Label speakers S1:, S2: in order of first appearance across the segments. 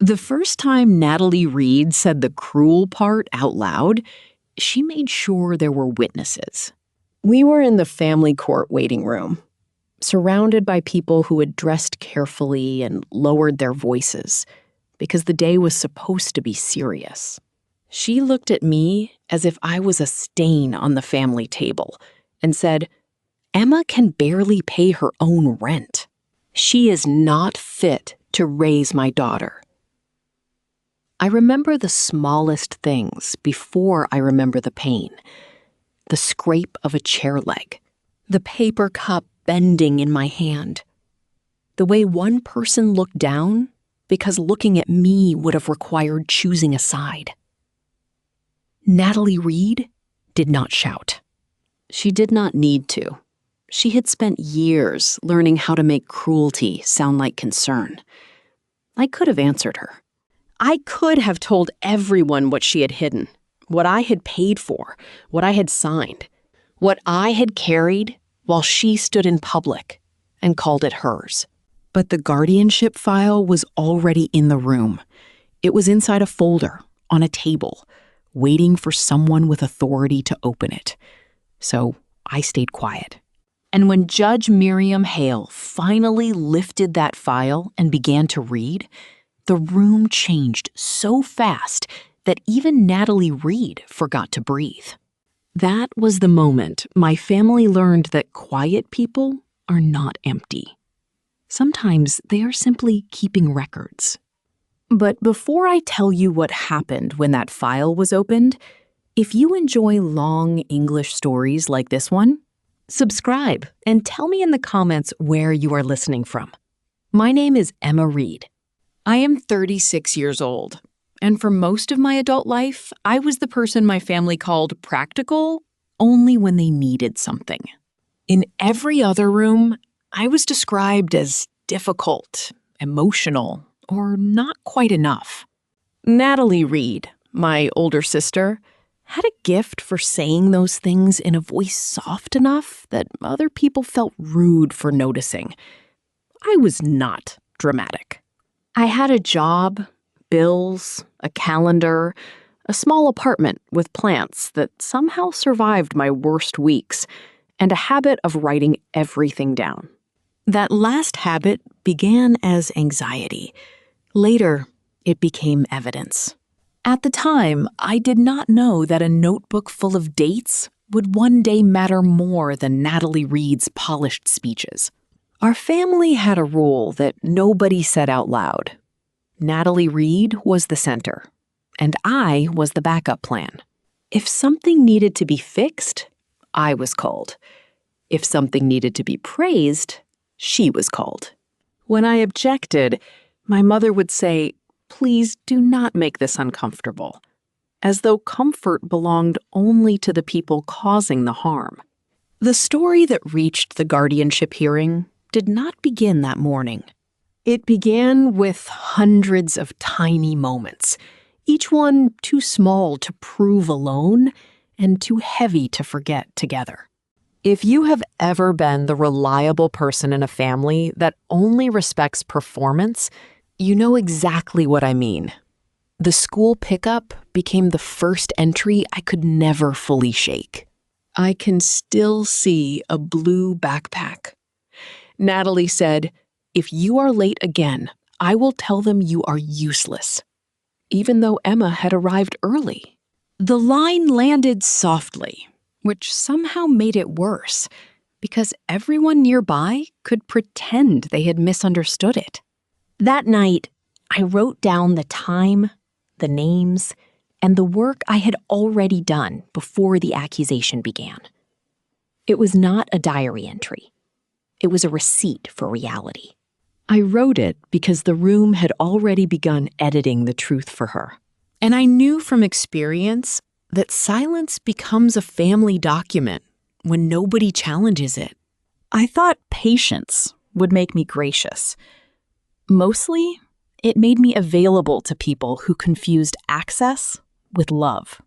S1: The first time Natalie Reed said the cruel part out loud, she made sure there were witnesses. We were in the family court waiting room, surrounded by people who had dressed carefully and lowered their voices, because the day was supposed to be serious. She looked at me as if I was a stain on the family table and said, "Emma can barely pay her own rent. She is not fit to raise my daughter." I remember the smallest things before I remember the pain. The scrape of a chair leg, the paper cup bending in my hand, the way one person looked down because looking at me would have required choosing a side. Natalie Reed did not shout. She did not need to. She had spent years learning how to make cruelty sound like concern. I could have answered her. I could have told everyone what she had hidden, what I had paid for, what I had signed, what I had carried while she stood in public and called it hers. But the guardianship file was already in the room. It was inside a folder, on a table, waiting for someone with authority to open it. So I stayed quiet. And when Judge Miriam Hale finally lifted that file and began to read, the room changed so fast that even Natalie Reed forgot to breathe. That was the moment my family learned that quiet people are not empty. Sometimes they are simply keeping records. But before I tell you what happened when that file was opened, if you enjoy long English stories like this one, subscribe and tell me in the comments where you are listening from. My name is Emma Reed. I am 36 years old, and for most of my adult life, I was the person my family called practical only when they needed something. In every other room, I was described as difficult, emotional, or not quite enough. Natalie Reed, my older sister, had a gift for saying those things in a voice soft enough that other people felt rude for noticing. I was not dramatic. I had a job, bills, a calendar, a small apartment with plants that somehow survived my worst weeks, and a habit of writing everything down. That last habit began as anxiety. Later, it became evidence. At the time, I did not know that a notebook full of dates would one day matter more than Natalie Reed's polished speeches. Our family had a rule that nobody said out loud. Natalie Reed was the center, and I was the backup plan. If something needed to be fixed, I was called. If something needed to be praised, she was called. When I objected, my mother would say, "Please do not make this uncomfortable," as though comfort belonged only to the people causing the harm. The story that reached the guardianship hearing did not begin that morning. It began with hundreds of tiny moments, each one too small to prove alone and too heavy to forget together. If you have ever been the reliable person in a family that only respects performance, you know exactly what I mean. The school pickup became the first entry I could never fully shake. I can still see a blue backpack. Natalie said, "If you are late again, I will tell them you are useless," even though Emma had arrived early. The line landed softly, which somehow made it worse, because everyone nearby could pretend they had misunderstood it. That night, I wrote down the time, the names, and the work I had already done before the accusation began. It was not a diary entry. It was a receipt for reality. I wrote it because the room had already begun editing the truth for her. And I knew from experience that silence becomes a family document when nobody challenges it. I thought patience would make me gracious. Mostly, it made me available to people who confused access with love.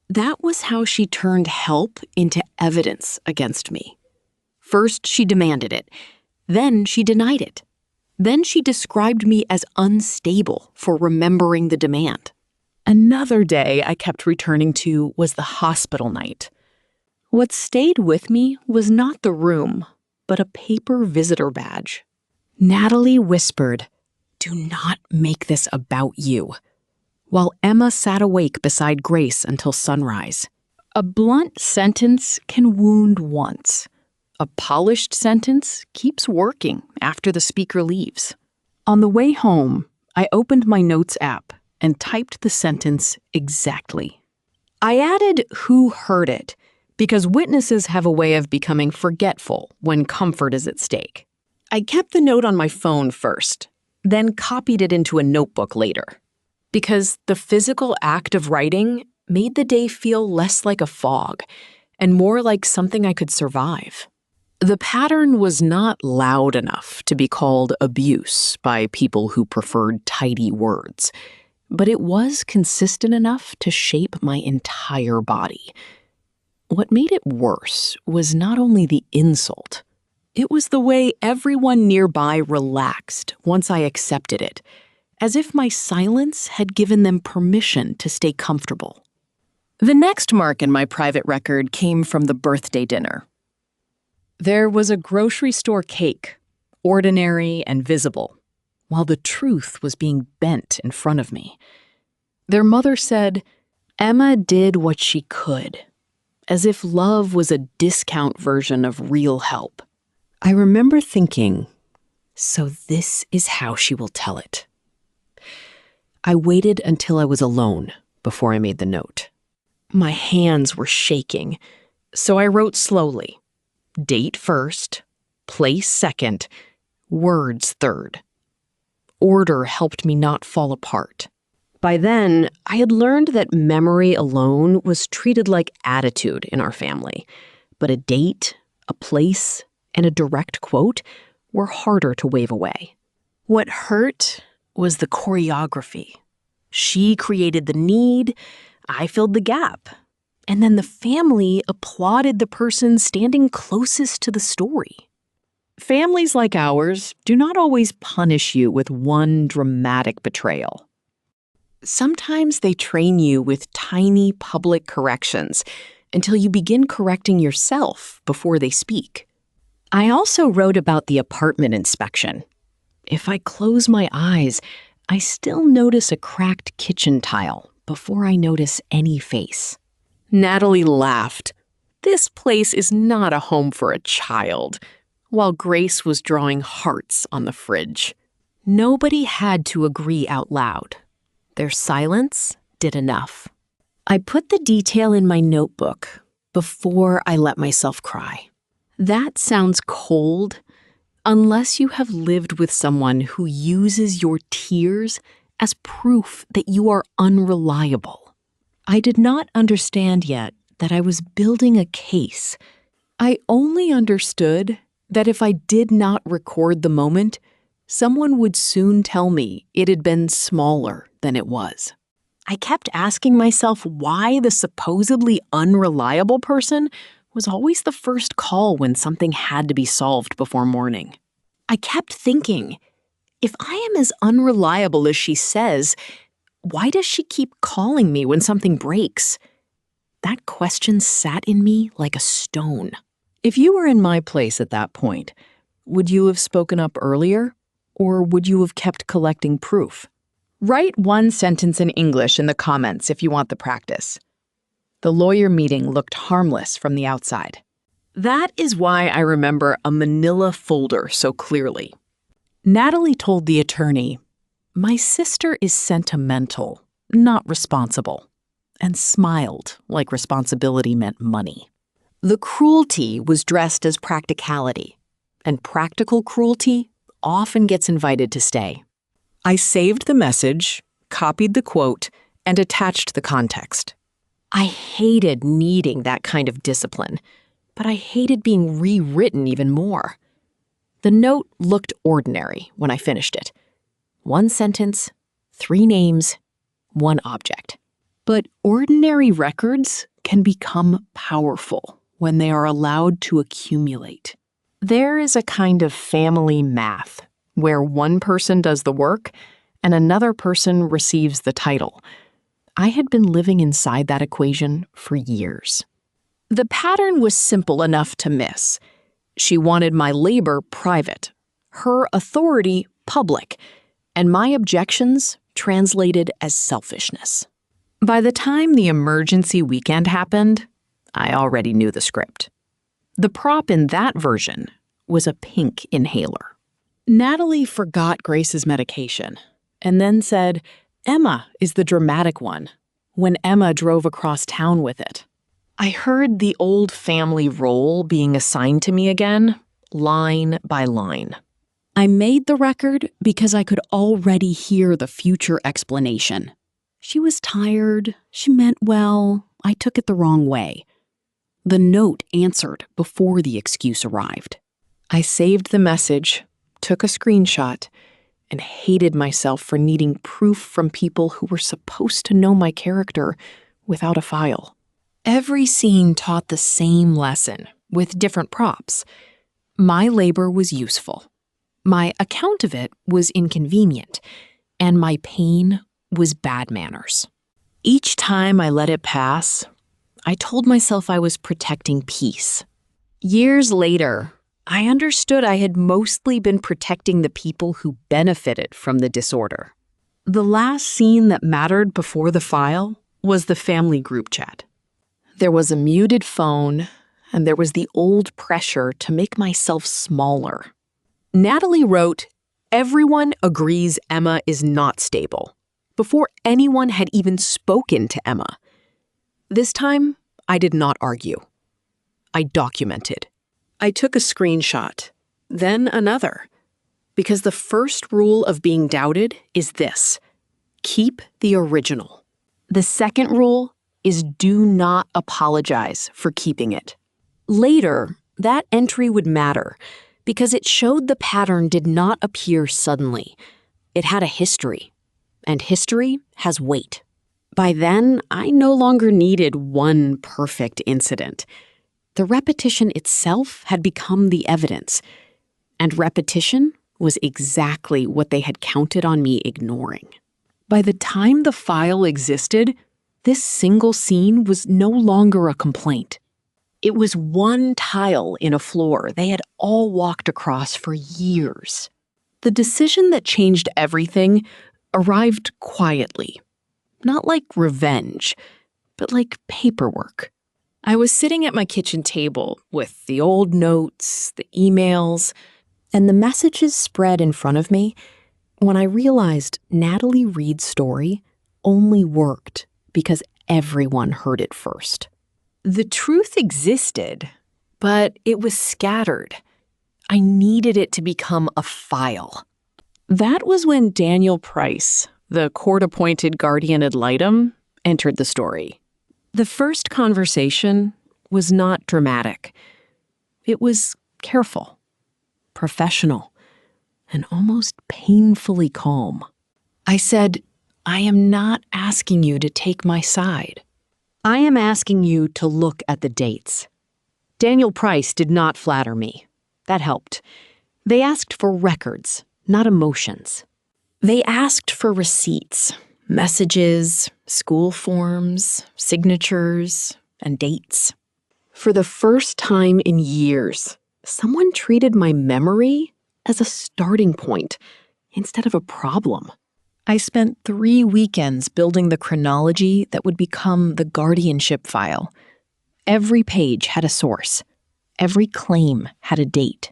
S1: That was how she turned help into evidence against me. First, she demanded it. Then she denied it. Then she described me as unstable for remembering the demand. Another day I kept returning to was the hospital night. What stayed with me was not the room, but a paper visitor badge. Natalie whispered, "Do not make this about you," while Emma sat awake beside Grace until sunrise. A blunt sentence can wound once. A polished sentence keeps working after the speaker leaves. On the way home, I opened my notes app and typed the sentence exactly. I added "who heard it" because witnesses have a way of becoming forgetful when comfort is at stake. I kept the note on my phone first, then copied it into a notebook later, because the physical act of writing made the day feel less like a fog and more like something I could survive. The pattern was not loud enough to be called abuse by people who preferred tidy words, but it was consistent enough to shape my entire body. What made it worse was not only the insult. It was the way everyone nearby relaxed once I accepted it, as if my silence had given them permission to stay comfortable. The next mark in my private record came from the birthday dinner. There was a grocery store cake, ordinary and visible, while the truth was being bent in front of me. Their mother said, "Emma did what she could," as if love was a discount version of real help. I remember thinking, so this is how she will tell it. I waited until I was alone before I made the note. My hands were shaking, so I wrote slowly. Date first, place second, words third. Order helped me not fall apart. By then, I had learned that memory alone was treated like attitude in our family, but a date, a place, and a direct quote were harder to wave away. What hurt was the choreography. She created the need, I filled the gap, and then the family applauded the person standing closest to the story. Families like ours do not always punish you with one dramatic betrayal. Sometimes they train you with tiny public corrections until you begin correcting yourself before they speak. I also wrote about the apartment inspection. If I close my eyes, I still notice a cracked kitchen tile before I notice any face. Natalie laughed. "This place is not a home for a child," while Grace was drawing hearts on the fridge. Nobody had to agree out loud. Their silence did enough. I put the detail in my notebook before I let myself cry. That sounds cold, unless you have lived with someone who uses your tears as proof that you are unreliable. I did not understand yet that I was building a case. I only understood that if I did not record the moment, someone would soon tell me it had been smaller than it was. I kept asking myself why the supposedly unreliable person was always the first call when something had to be solved before morning. I kept thinking, if I am as unreliable as she says, why does she keep calling me when something breaks? That question sat in me like a stone. If you were in my place at that point, would you have spoken up earlier, or would you have kept collecting proof? Write one sentence in English in the comments if you want the practice. The lawyer meeting looked harmless from the outside. That is why I remember a manila folder so clearly. Natalie told the attorney, "My sister is sentimental, not responsible," and smiled like responsibility meant money. The cruelty was dressed as practicality, and practical cruelty often gets invited to stay. I saved the message, copied the quote, and attached the context. I hated needing that kind of discipline, but I hated being rewritten even more. The note looked ordinary when I finished it. One sentence, 3 names, 1 object. But ordinary records can become powerful when they are allowed to accumulate. There is a kind of family math where one person does the work and another person receives the title. I had been living inside that equation for years. The pattern was simple enough to miss. She wanted my labor private, her authority public, and my objections translated as selfishness. By the time the emergency weekend happened, I already knew the script. The prop in that version was a pink inhaler. Natalie forgot Grace's medication and then said, "Emma is the dramatic one," when Emma drove across town with it. I heard the old family role being assigned to me again, line by line. I made the record because I could already hear the future explanation. She was tired, she meant well, I took it the wrong way. The note answered before the excuse arrived. I saved the message, took a screenshot, and hated myself for needing proof from people who were supposed to know my character without a file. Every scene taught the same lesson, with different props. My labor was useful. My account of it was inconvenient, and my pain was bad manners. Each time I let it pass, I told myself I was protecting peace. Years later, I understood I had mostly been protecting the people who benefited from the disorder. The last scene that mattered before the file was the family group chat. There was a muted phone, and there was the old pressure to make myself smaller. Natalie wrote, "Everyone agrees Emma is not stable," before anyone had even spoken to Emma. This time, I did not argue. I documented. I took a screenshot, then another, because the first rule of being doubted is this: keep the original. The second rule is do not apologize for keeping it. Later, that entry would matter because it showed the pattern did not appear suddenly. It had a history, and history has weight. By then, I no longer needed one perfect incident. The repetition itself had become the evidence, and repetition was exactly what they had counted on me ignoring. By the time the file existed, this single scene was no longer a complaint. It was one tile in a floor they had all walked across for years. The decision that changed everything arrived quietly, not like revenge, but like paperwork. I was sitting at my kitchen table with the old notes, the emails, and the messages spread in front of me when I realized Natalie Reed's story only worked because everyone heard it first. The truth existed, but it was scattered. I needed it to become a file. That was when Daniel Price, the court-appointed guardian ad litem, entered the story. The first conversation was not dramatic. It was careful, professional, and almost painfully calm. I said, "I am not asking you to take my side. I am asking you to look at the dates." Daniel Price did not flatter me. That helped. They asked for records, not emotions. They asked for receipts, messages, school forms, signatures, and dates. For the first time in years, someone treated my memory as a starting point instead of a problem. I spent 3 weekends building the chronology that would become the guardianship file. Every page had a source. Every claim had a date.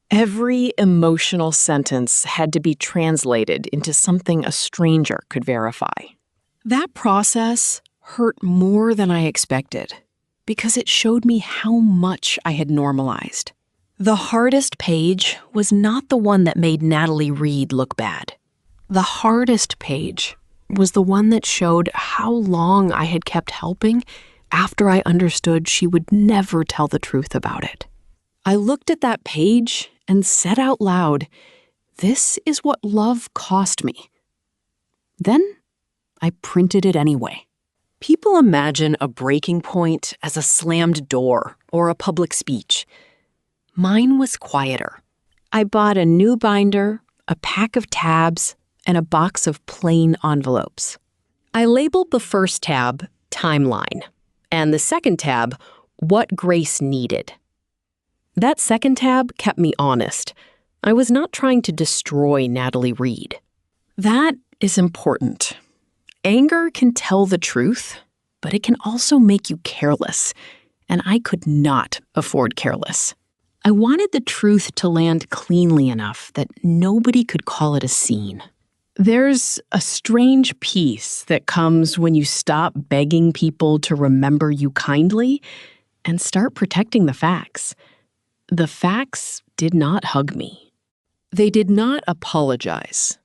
S1: Every emotional sentence had to be translated into something a stranger could verify. That process hurt more than I expected because it showed me how much I had normalized. The hardest page was not the one that made Natalie Reed look bad. The hardest page was the one that showed how long I had kept helping after I understood she would never tell the truth about it. I looked at that page and said out loud, "This is what love cost me." Then I printed it anyway. People imagine a breaking point as a slammed door or a public speech. Mine was quieter. I bought a new binder, a pack of tabs, and a box of plain envelopes. I labeled the first tab Timeline and the second tab What Grace Needed. That second tab kept me honest. I was not trying to destroy Natalie Reed. That is important. Anger can tell the truth, but it can also make you careless, and I could not afford careless. I wanted the truth to land cleanly enough that nobody could call it a scene. There's a strange peace that comes when you stop begging people to remember you kindly and start protecting the facts. The facts did not hug me. They did not apologize,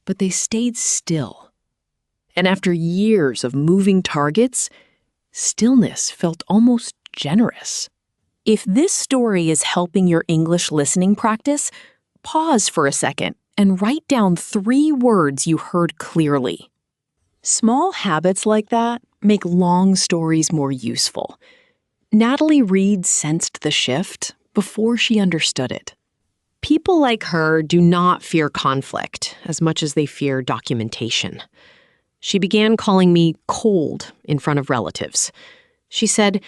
S1: but they stayed still. And after years of moving targets, stillness felt almost generous. If this story is helping your English listening practice, pause for a second and write down 3 words you heard clearly. Small habits like that make long stories more useful. Natalie Reed sensed the shift before she understood it. People like her do not fear conflict as much as they fear documentation. She began calling me cold in front of relatives. She said,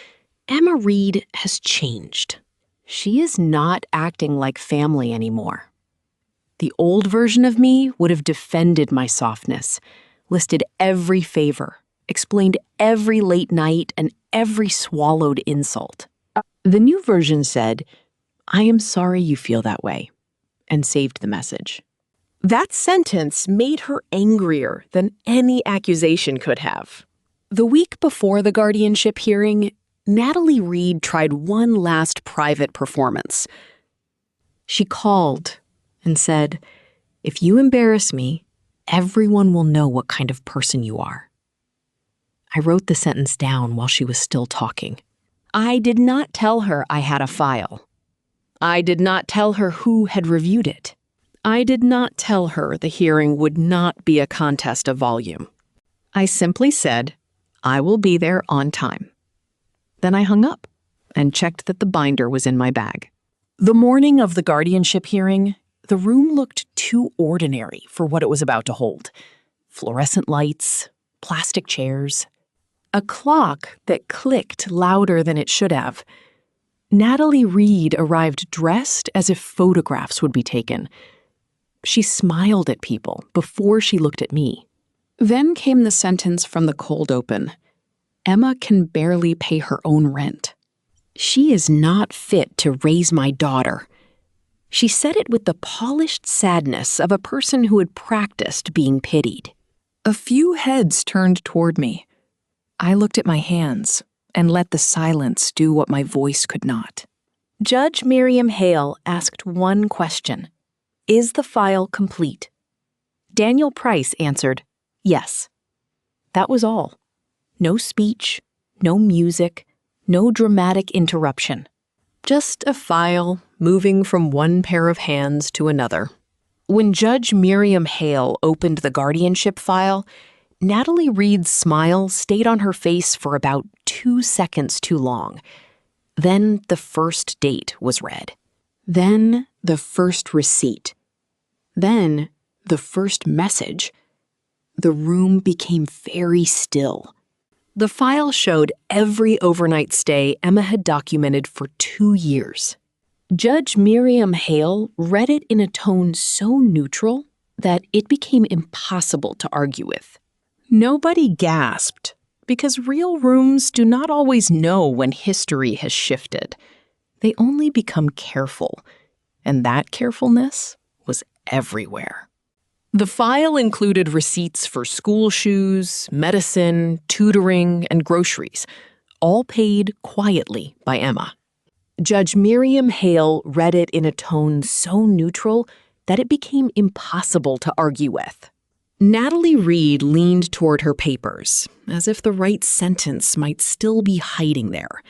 S1: "Emma Reed has changed. She is not acting like family anymore." The old version of me would have defended my softness, listed every favor, explained every late night and every swallowed insult. The new version said, "I am sorry you feel that way," and saved the message. That sentence made her angrier than any accusation could have. The week before the guardianship hearing, Natalie Reed tried one last private performance. She called and said, "If you embarrass me, everyone will know what kind of person you are." I wrote the sentence down while she was still talking. I did not tell her I had a file. I did not tell her who had reviewed it. I did not tell her the hearing would not be a contest of volume. I simply said, "I will be there on time." Then I hung up and checked that the binder was in my bag. The morning of the guardianship hearing, the room looked too ordinary for what it was about to hold. Fluorescent lights, plastic chairs, a clock that clicked louder than it should have. Natalie Reed arrived dressed as if photographs would be taken. She smiled at people before she looked at me. Then came the sentence from the cold open. Emma can barely pay her own rent. She is not fit to raise my daughter. She said it with the polished sadness of a person who had practiced being pitied. A few heads turned toward me. I looked at my hands and let the silence do what my voice could not. Judge Miriam Hale asked one question. Is the file complete? Daniel Price answered, yes. That was all. No speech, no music, no dramatic interruption. Just a file moving from one pair of hands to another. When Judge Miriam Hale opened the guardianship file, Natalie Reed's smile stayed on her face for about 2 seconds too long. Then the first date was read. Then the first receipt. Then the first message. The room became very still. The file showed every overnight stay Emma had documented for 2 years. Judge Miriam Hale read it in a tone so neutral that it became impossible to argue with. Nobody gasped, because real rooms do not always know when history has shifted. They only become careful, and that carefulness was everywhere. The file included receipts for school shoes, medicine, tutoring, and groceries, all paid quietly by Emma. Judge Miriam Hale read it in a tone so neutral that it became impossible to argue with. Natalie Reed leaned toward her papers, as if the right sentence might still be hiding there.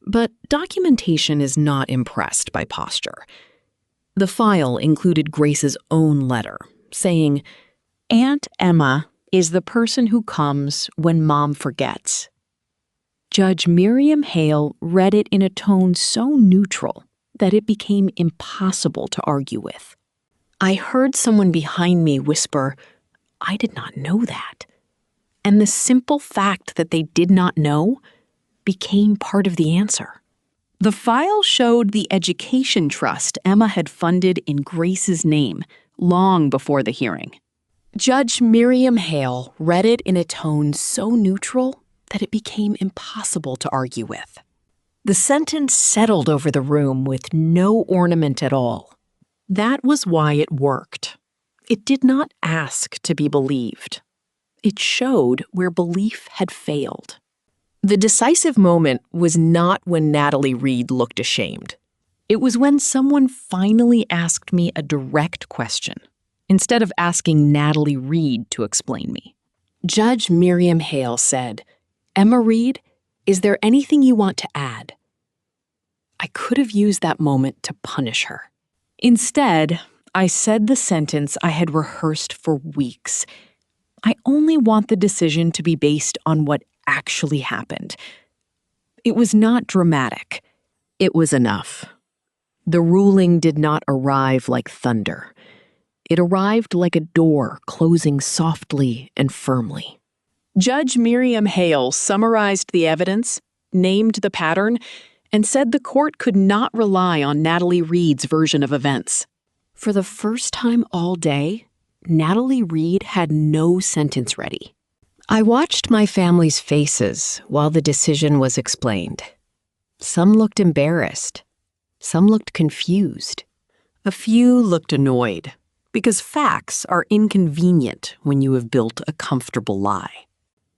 S1: But documentation is not impressed by posture. The file included Grace's own letter, saying, Aunt Emma is the person who comes when Mom forgets. Judge Miriam Hale read it in a tone so neutral that it became impossible to argue with. I heard someone behind me whisper, "I did not know that." And the simple fact that they did not know became part of the answer. The file showed the education trust Emma had funded in Grace's name long before the hearing. Judge Miriam Hale read it in a tone so neutral that it became impossible to argue with. The sentence settled over the room with no ornament at all. That was why it worked. It did not ask to be believed. It showed where belief had failed. The decisive moment was not when Natalie Reed looked ashamed. It was when someone finally asked me a direct question, instead of asking Natalie Reed to explain me. Judge Miriam Hale said, "Emma Reed, is there anything you want to add?" I could have used that moment to punish her. Instead, I said the sentence I had rehearsed for weeks. I only want the decision to be based on what actually happened. It was not dramatic. It was enough. The ruling did not arrive like thunder. It arrived like a door closing softly and firmly. Judge Miriam Hale summarized the evidence, named the pattern, and said the court could not rely on Natalie Reed's version of events. For the first time all day, Natalie Reed had no sentence ready. I watched my family's faces while the decision was explained. Some looked embarrassed. Some looked confused. A few looked annoyed, because facts are inconvenient when you have built a comfortable lie.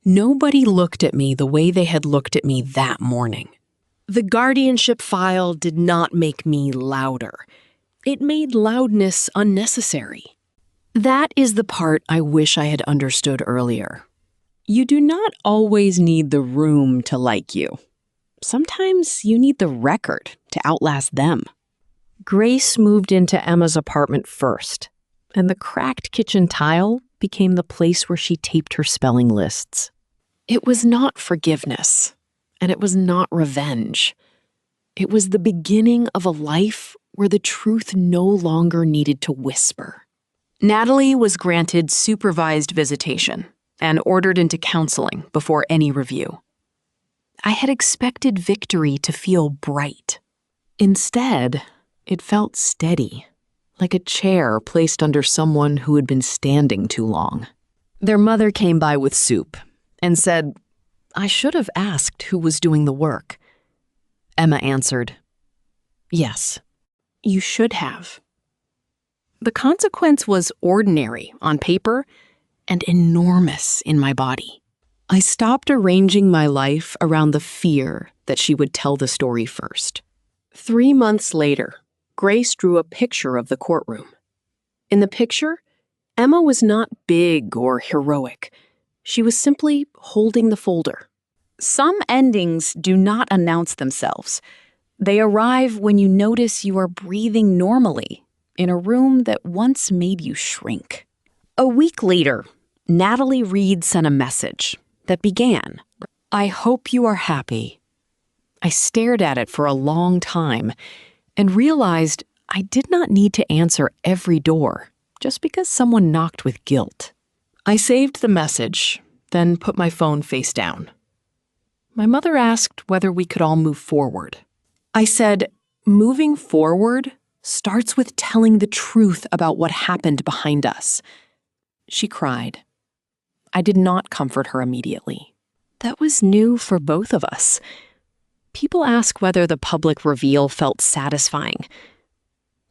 S1: Nobody looked at me the way they had looked at me that morning. The guardianship file did not make me louder. It made loudness unnecessary. That is the part I wish I had understood earlier. You do not always need the room to like you. Sometimes you need the record to outlast them. Grace moved into Emma's apartment first, and the cracked kitchen tile became the place where she taped her spelling lists. It was not forgiveness, and it was not revenge. It was the beginning of a life where the truth no longer needed to whisper. Natalie was granted supervised visitation and ordered into counseling before any review. I had expected victory to feel bright. Instead, it felt steady, like a chair placed under someone who had been standing too long. Their mother came by with soup and said, "I should have asked who was doing the work." Emma answered, "Yes, you should have." The consequence was ordinary on paper and enormous in my body. I stopped arranging my life around the fear that she would tell the story first. 3 months later, Grace drew a picture of the courtroom. In the picture, Emma was not big or heroic. She was simply holding the folder. Some endings do not announce themselves. They arrive when you notice you are breathing normally in a room that once made you shrink. A week later, Natalie Reed sent a message that began, "I hope you are happy." I stared at it for a long time and realized I did not need to answer every door just because someone knocked with guilt. I saved the message, then put my phone face down. My mother asked whether we could all move forward. I said, moving forward starts with telling the truth about what happened behind us. She cried. I did not comfort her immediately. That was new for both of us. People ask whether the public reveal felt satisfying.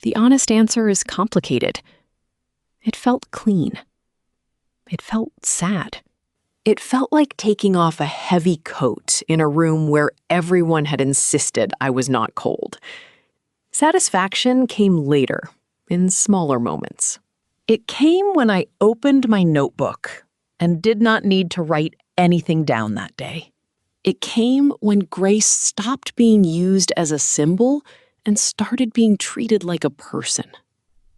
S1: The honest answer is complicated. It felt clean. It felt sad. It felt like taking off a heavy coat in a room where everyone had insisted I was not cold. Satisfaction came later, in smaller moments. It came when I opened my notebook and did not need to write anything down that day. It came when Grace stopped being used as a symbol and started being treated like a person.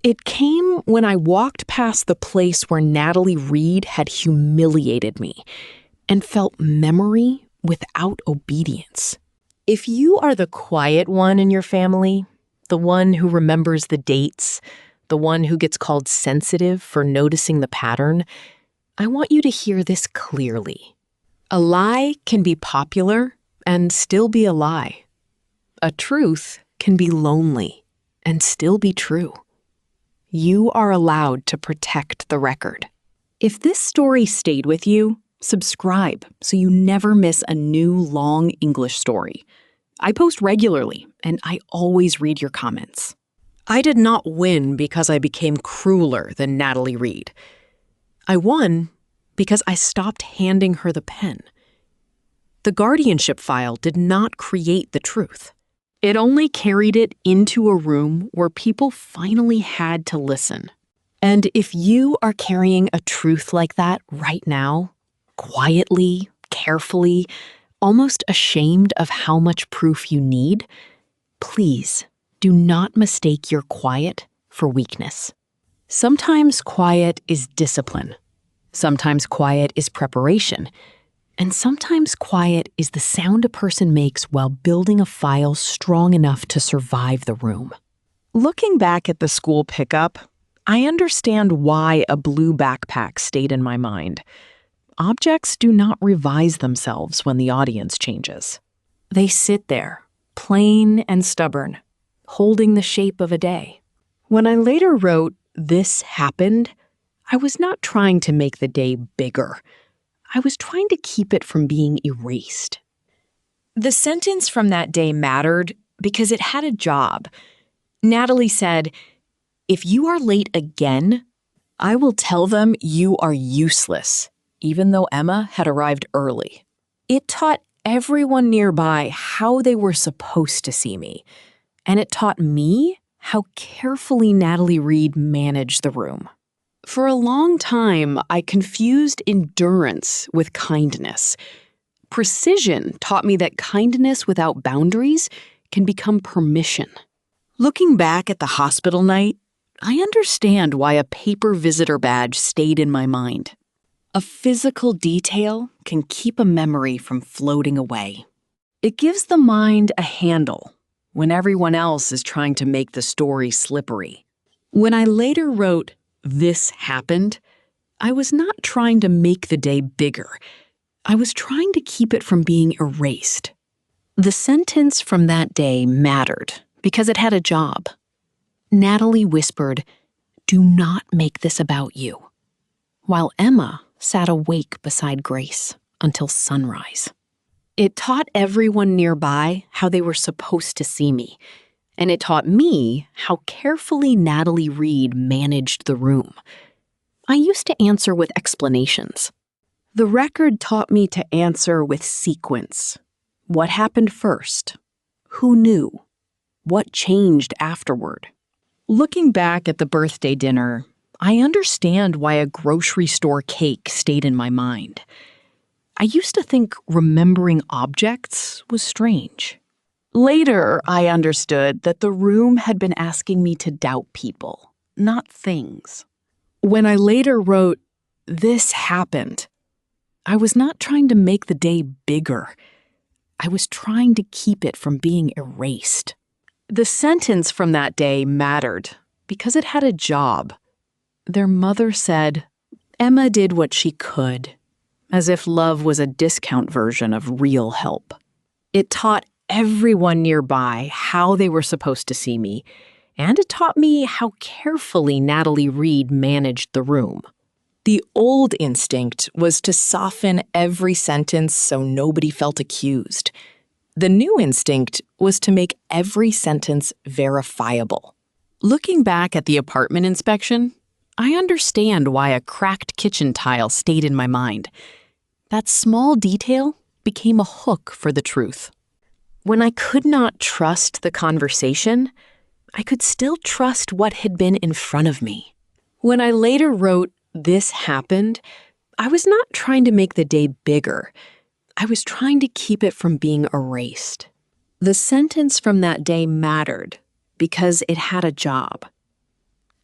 S1: It came when I walked past the place where Natalie Reed had humiliated me and felt memory without obedience. If you are the quiet one in your family, the one who remembers the dates, the one who gets called sensitive for noticing the pattern, I want you to hear this clearly. A lie can be popular and still be a lie. A truth can be lonely and still be true. You are allowed to protect the record. If this story stayed with you, subscribe so you never miss a new long English story. I post regularly, and I always read your comments. I did not win because I became crueler than Natalie Reid. I won because I stopped handing her the pen. The guardianship file did not create the truth. It only carried it into a room where people finally had to listen. And if you are carrying a truth like that right now, quietly, carefully, almost ashamed of how much proof you need, please do not mistake your quiet for weakness. Sometimes quiet is discipline. Sometimes quiet is preparation. And sometimes quiet is the sound a person makes while building a file strong enough to survive the room. Looking back at the school pickup, I understand why a blue backpack stayed in my mind. Objects do not revise themselves when the audience changes. They sit there, plain and stubborn, holding the shape of a day. When I later wrote, "This happened," I was not trying to make the day bigger. I was trying to keep it from being erased. The sentence from that day mattered because it had a job. Natalie said, "If you are late again, I will tell them you are useless," even though Emma had arrived early. It taught everyone nearby how they were supposed to see me, and it taught me how carefully Natalie Reid managed the room. For a long time, I confused endurance with kindness. Precision taught me that kindness without boundaries can become permission. Looking back at the hospital night, I understand why a paper visitor badge stayed in my mind. A physical detail can keep a memory from floating away. It gives the mind a handle when everyone else is trying to make the story slippery. When I later wrote, "This happened," I was not trying to make the day bigger. I was trying to keep it from being erased. The sentence from that day mattered because it had a job. Natalie whispered, "Do not make this about you," while Emma sat awake beside Grace until sunrise. It taught everyone nearby how they were supposed to see me, and it taught me how carefully Natalie Reid managed the room. I used to answer with explanations. The record taught me to answer with sequence. What happened first? Who knew? What changed afterward? Looking back at the birthday dinner, I understand why a grocery store cake stayed in my mind. I used to think remembering objects was strange. Later, I understood that the room had been asking me to doubt people, not things. When I later wrote, "This happened," I was not trying to make the day bigger. I was trying to keep it from being erased. The sentence from that day mattered because it had a job. Their mother said, "Emma did what she could," as if love was a discount version of real help. It taught everyone nearby how they were supposed to see me, and it taught me how carefully Natalie Reid managed the room. The old instinct was to soften every sentence so nobody felt accused. The new instinct was to make every sentence verifiable. Looking back at the apartment inspection, I understand why a cracked kitchen tile stayed in my mind. That small detail became a hook for the truth. When I could not trust the conversation, I could still trust what had been in front of me. When I later wrote, "This happened," I was not trying to make the day bigger. I was trying to keep it from being erased. The sentence from that day mattered because it had a job.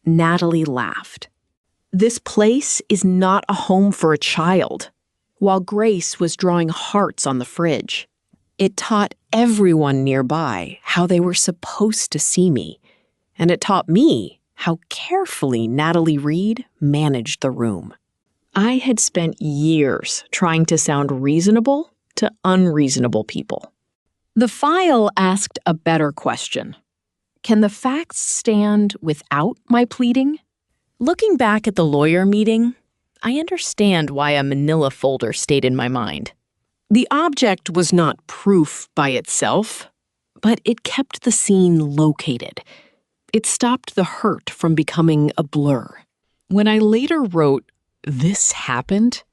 S1: Natalie laughed. "This place is not a home for a child," while Grace was drawing hearts on the fridge. It taught everyone nearby how they were supposed to see me, and it taught me how carefully Natalie Reed managed the room. I had spent years trying to sound reasonable to unreasonable people. The file asked a better question. Can the facts stand without my pleading? Looking back at the lawyer meeting, I understand why a manila folder stayed in my mind. The object was not proof by itself, but it kept the scene located. It stopped the hurt from becoming a blur. When I later wrote, "This happened,"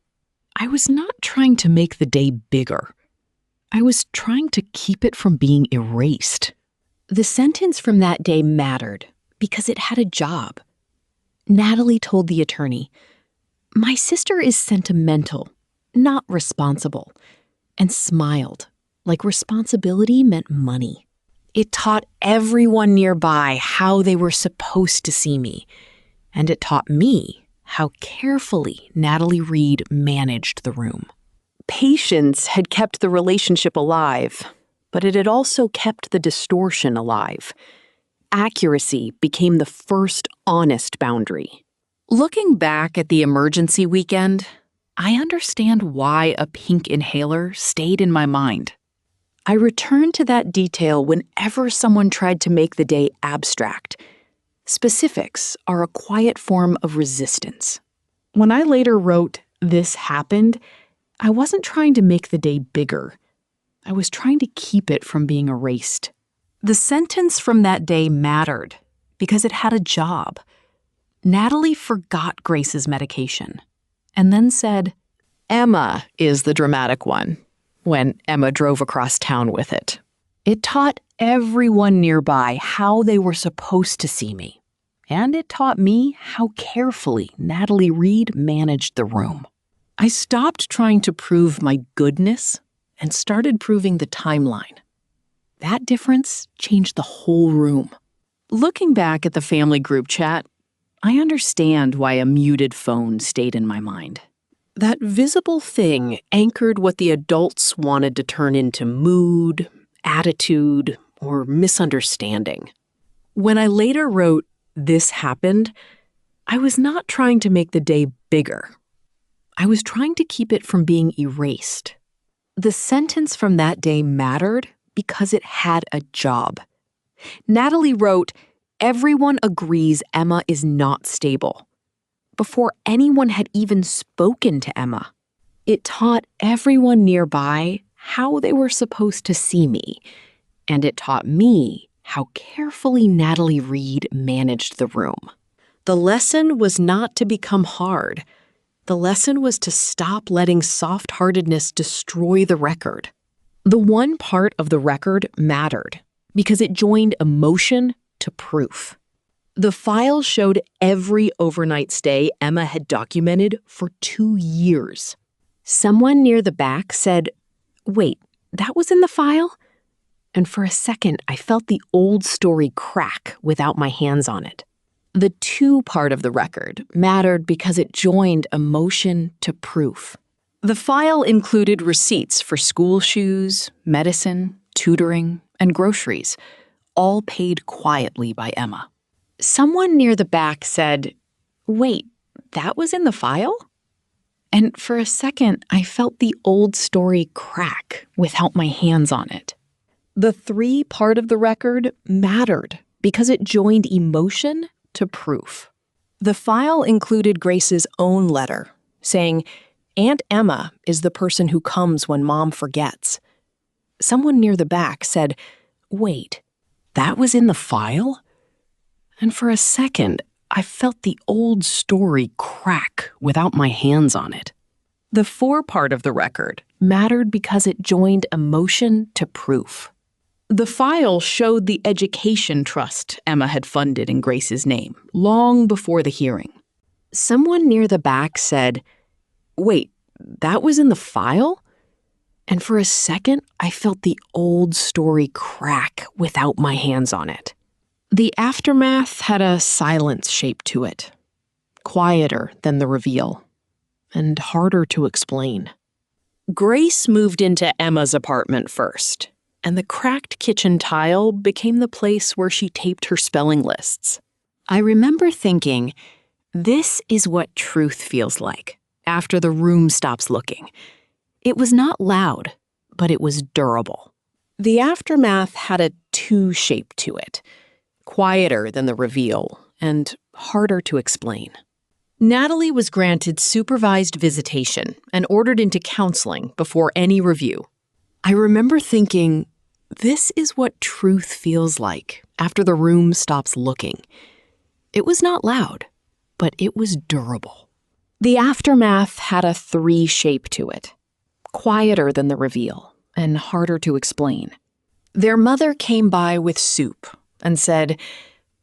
S1: I was not trying to make the day bigger. I was trying to keep it from being erased. The sentence from that day mattered because it had a job. Natalie told the attorney, "My sister is sentimental, not responsible," and smiled, like responsibility meant money. It taught everyone nearby how they were supposed to see me, and it taught me how carefully Natalie Reed managed the room. Patience had kept the relationship alive, but it had also kept the distortion alive. Accuracy became the first honest boundary. Looking back at the emergency weekend, I understand why a pink inhaler stayed in my mind. I returned to that detail whenever someone tried to make the day abstract. Specifics are a quiet form of resistance. When I later wrote, "This happened," I wasn't trying to make the day bigger. I was trying to keep it from being erased. The sentence from that day mattered because it had a job. Natalie forgot Grace's medication and then said, "Emma is the dramatic one," when Emma drove across town with it. It taught everyone nearby how they were supposed to see me, and it taught me how carefully Natalie Reed managed the room. I stopped trying to prove my goodness and started proving the timeline. That difference changed the whole room. Looking back at the family group chat, I understand why a muted phone stayed in my mind. That visible thing anchored what the adults wanted to turn into mood, attitude, or misunderstanding. When I later wrote, "This happened," I was not trying to make the day bigger. I was trying to keep it from being erased. The sentence from that day mattered because it had a job. Natalie wrote, "Everyone agrees Emma is not stable," before anyone had even spoken to Emma. It taught everyone nearby how they were supposed to see me, and it taught me how carefully Natalie Reed managed the room. The lesson was not to become hard. The lesson was to stop letting soft-heartedness destroy the record. The one part of the record mattered because it joined emotion to proof. The file showed every overnight stay Emma had documented for 2 years. Someone near the back said, "Wait, that was in the file?" And for a second, I felt the old story crack without my hands on it. The "to" part of the record mattered because it joined emotion to proof. The file included receipts for school shoes, medicine, tutoring, and groceries, all paid quietly by Emma. Someone near the back said, "Wait, that was in the file?" And for a second, I felt the old story crack without my hands on it. The 3 part of the record mattered because it joined emotion to proof. The file included Grace's own letter, saying, "Aunt Emma is the person who comes when Mom forgets." Someone near the back said, "Wait, that was in the file?" And for a second, I felt the old story crack without my hands on it. The 4 part of the record mattered because it joined emotion to proof. The file showed the education trust Emma had funded in Grace's name long before the hearing. Someone near the back said, "Wait, that was in the file?" And for a second, I felt the old story crack without my hands on it. The aftermath had a silence shape to it, quieter than the reveal, and harder to explain. Grace moved into Emma's apartment first, and the cracked kitchen tile became the place where she taped her spelling lists. I remember thinking, this is what truth feels like after the room stops looking. It was not loud, but it was durable. The aftermath had a two shape to it, quieter than the reveal and harder to explain. Natalie was granted supervised visitation and ordered into counseling before any review. I remember thinking, this is what truth feels like after the room stops looking. It was not loud, but it was durable. The aftermath had a three shape to it, quieter than the reveal and harder to explain. Their mother came by with soup and said,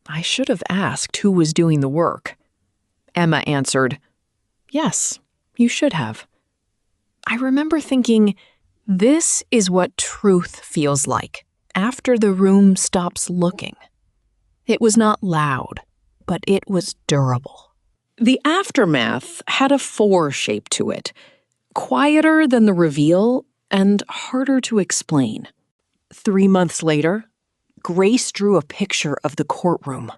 S1: I should have asked who was doing the work. Emma answered, yes, you should have. I remember thinking, this is what truth feels like after the room stops looking. It was not loud, but it was durable. The aftermath had a four shape to it, quieter than the reveal and harder to explain. 3 months later, Grace drew a picture of the courtroom.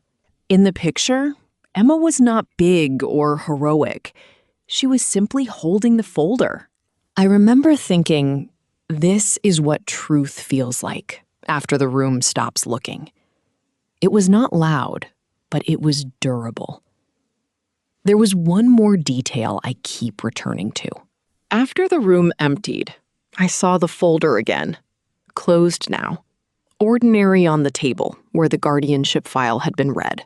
S1: In the picture, Emma was not big or heroic. She was simply holding the folder. I remember thinking, this is what truth feels like after the room stops looking. It was not loud, but it was durable. There was one more detail I keep returning to. After the room emptied, I saw the folder again, closed now, ordinary on the table where the guardianship file had been read.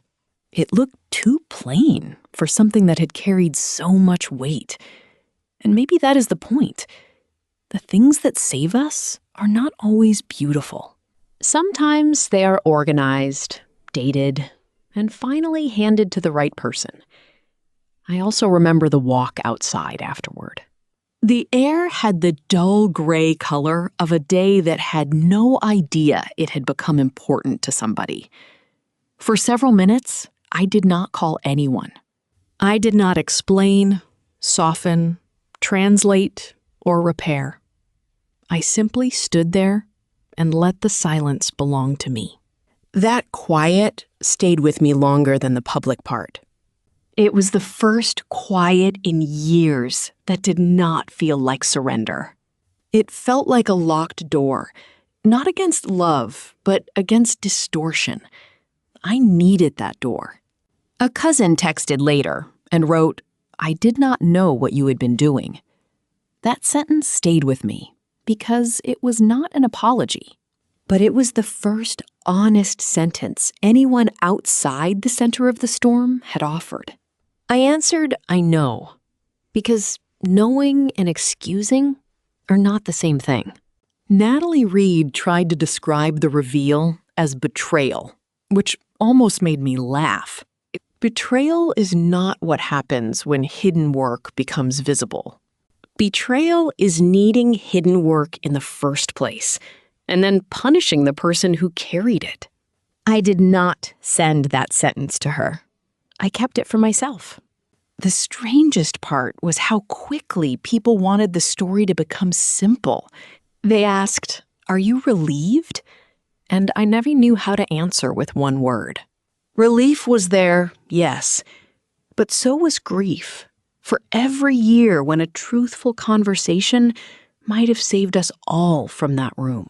S1: It looked too plain for something that had carried so much weight. And maybe that is the point. The things that save us are not always beautiful. Sometimes they are organized, dated, and finally handed to the right person. I also remember the walk outside afterward. The air had the dull gray color of a day that had no idea it had become important to somebody. For several minutes, I did not call anyone. I did not explain, soften, translate, or repair. I simply stood there and let the silence belong to me. That quiet stayed with me longer than the public part. It was the first quiet in years that did not feel like surrender. It felt like a locked door, not against love, but against distortion. I needed that door. A cousin texted later and wrote, I did not know what you had been doing. That sentence stayed with me because it was not an apology, but it was the first honest sentence anyone outside the center of the storm had offered. I answered, I know, because knowing and excusing are not the same thing. Natalie Reed tried to describe the reveal as betrayal, which almost made me laugh. Betrayal is not what happens when hidden work becomes visible. Betrayal is needing hidden work in the first place, and then punishing the person who carried it. I did not send that sentence to her. I kept it for myself. The strangest part was how quickly people wanted the story to become simple. They asked, "Are you relieved?" And I never knew how to answer with one word. Relief was there, yes, but so was grief. For every year when a truthful conversation might have saved us all from that room.